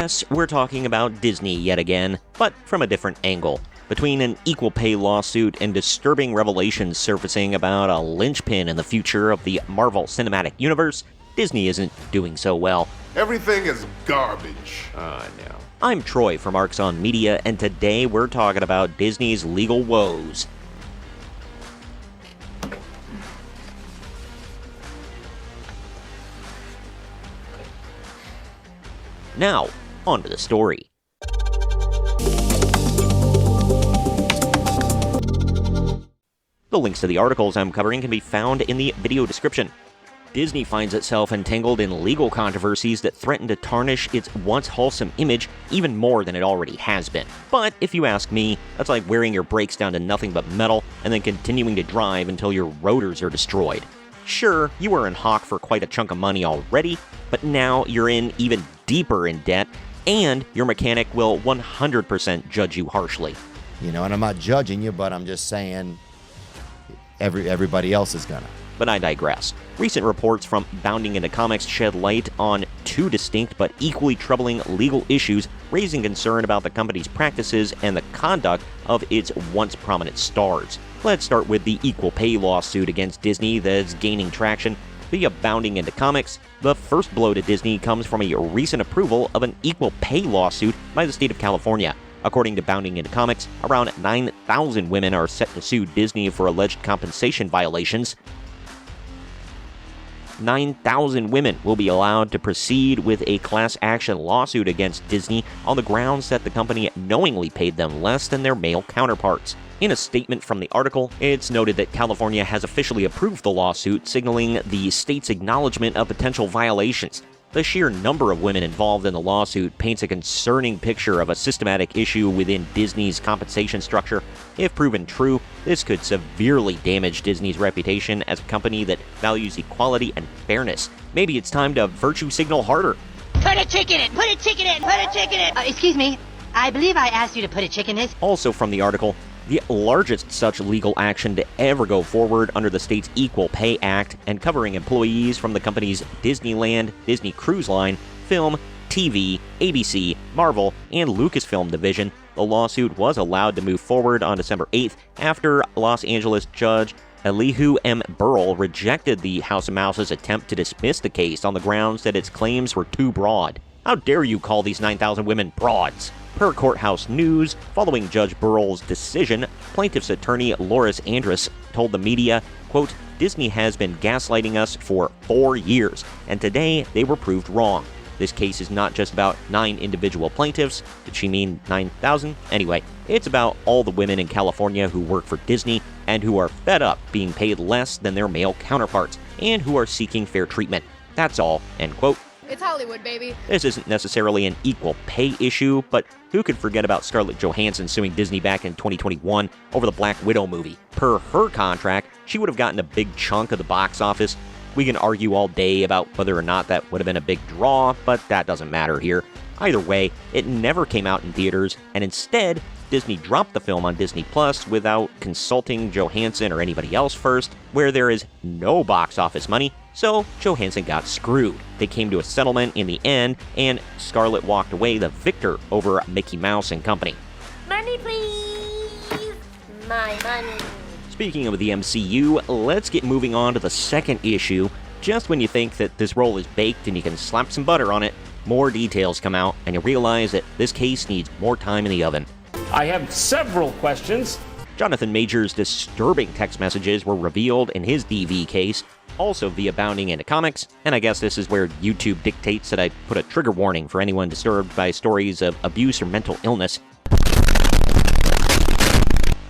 Yes, we're talking about Disney yet again, but from a different angle. Between an equal pay lawsuit and disturbing revelations surfacing about a linchpin in the future of the Marvel Cinematic Universe, Disney isn't doing so well. Everything is garbage. No. I'm Troy from Marks on Media, and today we're talking about Disney's legal woes. Now, on to the story. The links to the articles I'm covering can be found in the video description. Disney finds itself entangled in legal controversies that threaten to tarnish its once wholesome image even more than it already has been. But if you ask me, that's like wearing your brakes down to nothing but metal and then continuing to drive until your rotors are destroyed. Sure, you were in hock for quite a chunk of money already, but now you're in even deeper in debt, and your mechanic will 100% judge you harshly. You know, and I'm not judging you, but I'm just saying everybody else is gonna. But I digress. Recent reports from Bounding Into Comics shed light on two distinct but equally troubling legal issues, raising concern about the company's practices and the conduct of its once prominent stars. Let's start with the equal pay lawsuit against Disney that's gaining traction. Via Bounding Into Comics, the first blow to Disney comes from a recent approval of an equal pay lawsuit by the state of California. According to Bounding Into Comics, around 9,000 women are set to sue Disney for alleged compensation violations. 9,000 women will be allowed to proceed with a class action lawsuit against Disney on the grounds that the company knowingly paid them less than their male counterparts. In a statement from the article, it's noted that California has officially approved the lawsuit, signaling the state's acknowledgement of potential violations. The sheer number of women involved in the lawsuit paints a concerning picture of a systematic issue within Disney's compensation structure. If proven true, this could severely damage Disney's reputation as a company that values equality and fairness. Maybe it's time to virtue signal harder. Put a chicken in! Put a chicken in! Put a chicken in! Excuse me, I believe I asked you to put a chicken in. Also from the article, the largest such legal action to ever go forward under the state's Equal Pay Act and covering employees from the company's Disneyland, Disney Cruise Line, Film, TV, ABC, Marvel, and Lucasfilm division. The lawsuit was allowed to move forward on December 8th after Los Angeles Judge Elihu M. Burrell rejected the House of Mouse's attempt to dismiss the case on the grounds that its claims were too broad. How dare you call these 9,000 women broads? Per Courthouse News, following Judge Burrell's decision, plaintiff's attorney Loris Andrus told the media, quote, "Disney has been gaslighting us for 4 years, and today they were proved wrong. This case is not just about 9 individual plaintiffs." Did she mean 9,000? Anyway, it's about all the women in California who work for Disney and who are fed up being paid less than their male counterparts and who are seeking fair treatment. That's all, end quote. It's Hollywood, baby. This isn't necessarily an equal pay issue, but who could forget about Scarlett Johansson suing Disney back in 2021 over the Black Widow movie? Per her contract, she would have gotten a big chunk of the box office. We can argue all day about whether or not that would have been a big draw, but that doesn't matter here. Either way, it never came out in theaters, and instead, Disney dropped the film on Disney Plus without consulting Johansson or anybody else first, where there is no box office money, so Johansson got screwed. They came to a settlement in the end, and Scarlett walked away the victor over Mickey Mouse and Company. Money, please! My money. Speaking of the MCU, let's get moving on to the second issue. Just when you think that this roll is baked and you can slap some butter on it, more details come out, and you realize that this case needs more time in the oven. I have several questions. Jonathan Majors' disturbing text messages were revealed in his DV case, also via Bounding Into Comics, and I guess this is where YouTube dictates that I put a trigger warning for anyone disturbed by stories of abuse or mental illness.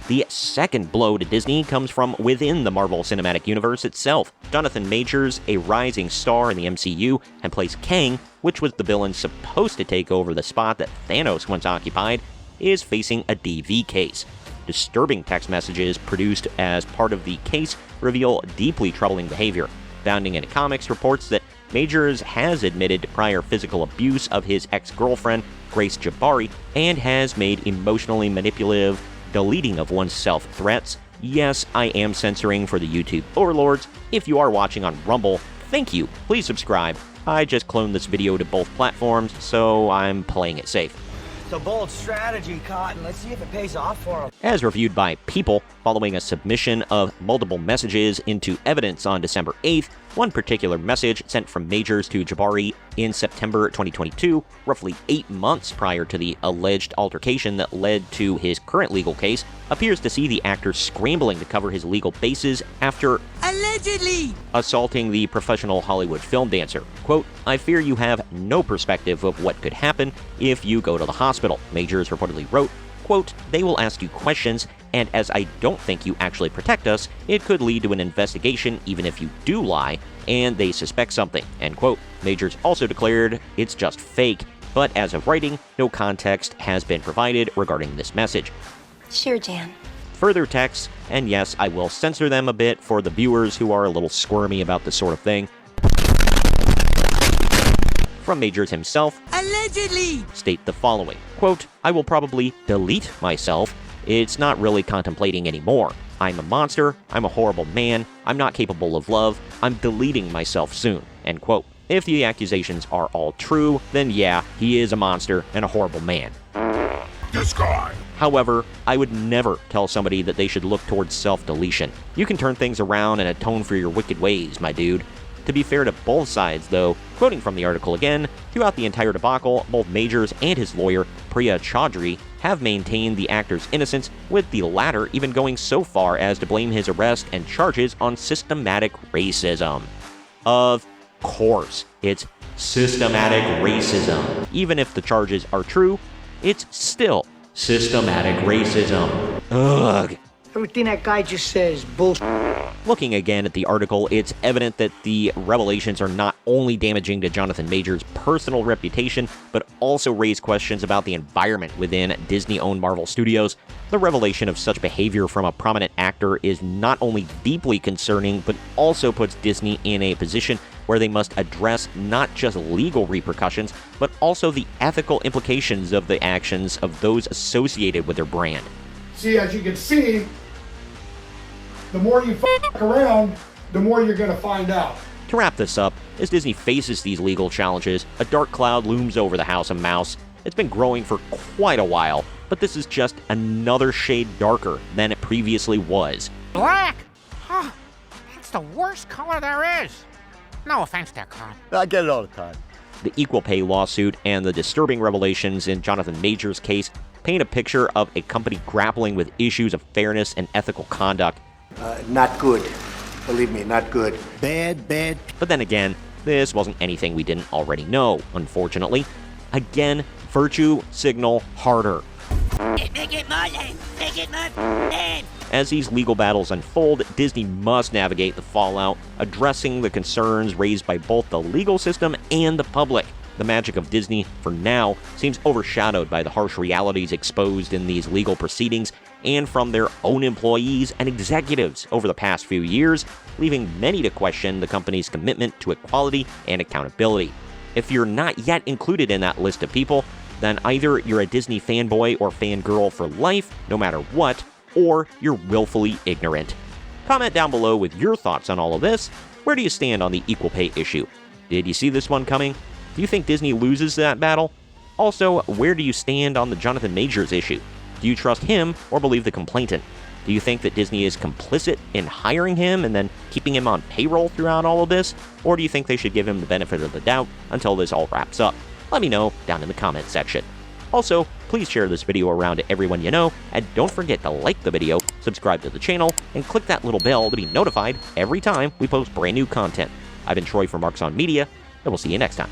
The second blow to Disney comes from within the Marvel Cinematic Universe itself. Jonathan Majors, a rising star in the MCU, and plays Kang, which was the villain supposed to take over the spot that Thanos once occupied, is facing a DV case. Disturbing text messages produced as part of the case reveal deeply troubling behavior. Bounding Into Comics reports that Majors has admitted to prior physical abuse of his ex-girlfriend, Grace Jabari, and has made emotionally manipulative, deleting of oneself threats. Yes, I am censoring for the YouTube overlords. If you are watching on Rumble, thank you. Please subscribe. I just cloned this video to both platforms, so I'm playing it safe. It's a bold strategy, Cotton. Let's see if it pays off for him. As reviewed by People, following a submission of multiple messages into evidence on December 8th, one particular message sent from Majors to Jabari in September 2022, roughly 8 months prior to the alleged altercation that led to his current legal case, appears to see the actor scrambling to cover his legal bases after Allegedly assaulting the professional Hollywood film dancer. Quote, "I fear you have no perspective of what could happen if you go to the hospital," Majors reportedly wrote. Quote, "They will ask you questions, and as I don't think you actually protect us, it could lead to an investigation even if you do lie, and they suspect something," end quote. Majors also declared it's just fake, but as of writing, no context has been provided regarding this message. Sure, Jan. Further texts, and yes, I will censor them a bit for the viewers who are a little squirmy about this sort of thing. From Majors himself, allegedly state the following, quote, "I will probably delete myself. It's not really contemplating anymore. I'm a monster. I'm a horrible man. I'm not capable of love. I'm deleting myself soon," end quote. If the accusations are all true, then yeah, he is a monster and a horrible man. This guy. However, I would never tell somebody that they should look towards self-deletion. You can turn things around and atone for your wicked ways, my dude. To be fair to both sides, though, quoting from the article again, throughout the entire debacle, both Majors and his lawyer, Priya Chaudhry, have maintained the actor's innocence, with the latter even going so far as to blame his arrest and charges on systematic racism. Of course, it's systematic racism. Even if the charges are true, it's still systematic racism. Ugh. Everything that guy just says, bullshit. Looking again at the article, it's evident that the revelations are not only damaging to Jonathan Majors' personal reputation, but also raise questions about the environment within Disney-owned Marvel Studios. The revelation of such behavior from a prominent actor is not only deeply concerning, but also puts Disney in a position where they must address not just legal repercussions, but also the ethical implications of the actions of those associated with their brand. See, as you can see, the more you f*** around, the more you're going to find out. To wrap this up, as Disney faces these legal challenges, a dark cloud looms over the House of Mouse. It's been growing for quite a while, but this is just another shade darker than it previously was. Black? Huh. That's the worst color there is. No offense there, Con. I get it all the time. The equal pay lawsuit and the disturbing revelations in Jonathan Majors' case paint a picture of a company grappling with issues of fairness and ethical conduct. Not good. Believe me, not good. Bad. But then again, this wasn't anything we didn't already know, unfortunately. Again, virtue signal harder. Make it my name. Make it my name. As these legal battles unfold, Disney must navigate the fallout, addressing the concerns raised by both the legal system and the public. The magic of Disney, for now, seems overshadowed by the harsh realities exposed in these legal proceedings and from their own employees and executives over the past few years, leaving many to question the company's commitment to equality and accountability. If you're not yet included in that list of people, then either you're a Disney fanboy or fangirl for life, no matter what, or you're willfully ignorant. Comment down below with your thoughts on all of this. Where do you stand on the equal pay issue? Did you see this one coming? Do you think Disney loses that battle? Also, where do you stand on the Jonathan Majors issue? Do you trust him or believe the complainant? Do you think that Disney is complicit in hiring him and then keeping him on payroll throughout all of this? Or do you think they should give him the benefit of the doubt until this all wraps up? Let me know down in the comment section. Also, please share this video around to everyone you know, and don't forget to like the video, subscribe to the channel, and click that little bell to be notified every time we post brand new content. I've been Troy from Marks on Media, and we'll see you next time.